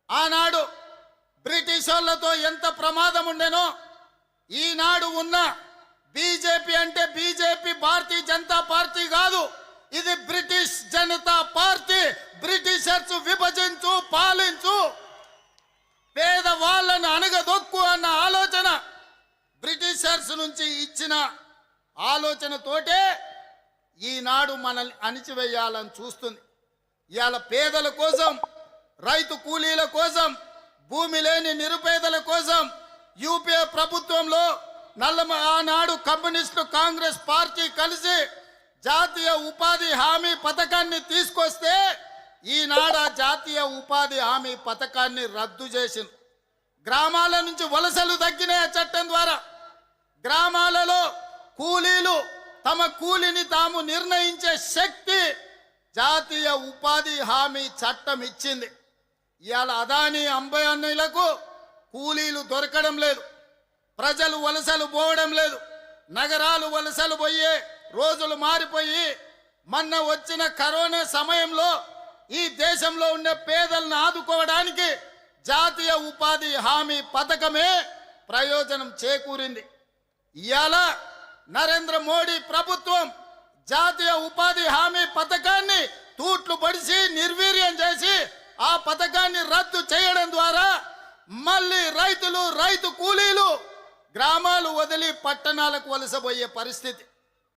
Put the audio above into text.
ఆనాడు బ్రిటిష్ వాళ్ళతో ఎంత ప్రమాదం ఉండేనో ఈనాడు ఉన్న బీజేపీ అంటే బీజేపీ భారతీయ జనతా పార్టీ కాదు, ఇది బ్రిటిష్ జనతా పార్టీ. బ్రిటిషర్స్ విభజించు పాలించు పేదవాళ్ళను అణగదొక్కు అన్న ఆలోచన బ్రిటిషర్స్ నుంచి ఇచ్చిన ఆలోచనతోటే ఈనాడు మనల్ని అణిచివేయాలని చూస్తుంది. ఇవాళ పేదల కోసం, రైతు కూలీల కోసం, భూమి లేని నిరుపేదల కోసం యూపీఏ ప్రభుత్వంలో ఆనాడు కమ్యూనిస్టు కాంగ్రెస్ పార్టీ కలిసి జాతీయ ఉపాధి హామీ పథకాన్ని తీసుకొస్తే ఈనాడు ఆ జాతీయ ఉపాధి హామీ పథకాన్ని రద్దు చేసింది. గ్రామాల నుంచి వలసలు తగ్గినాయి. చట్టం ద్వారా గ్రామాలలో కూలీలు తమ కూలిని తాము నిర్ణయించే శక్తి జాతీయ ఉపాధి హామీ చట్టం ఇచ్చింది. ఇవాళ అదానీ అంబానీలకు కూలీలు దొరకడం లేదు, ప్రజలు వలసలు పోవడం లేదు, నగరాలు వలసలు పోయే రోజులు మారిపోయి మొన్న వచ్చిన కరోనా సమయంలో ఈ దేశంలో ఉండే పేదలను ఆదుకోవడానికి జాతీయ ఉపాధి హామీ పథకమే ప్రయోజనం చేకూరింది. ఇవాళ నరేంద్ర మోడీ ప్రభుత్వం జాతీయ ఉపాధి హామీ పథకాన్ని తూట్లు పడిసి నిర్వీర్యం చేసి ఆ పథకాన్ని రద్దు చేయడం ద్వారా మళ్ళీ రైతులు, రైతు కూలీలు గ్రామాలు వదిలి పట్టణాలకు వలసపోయే పరిస్థితి.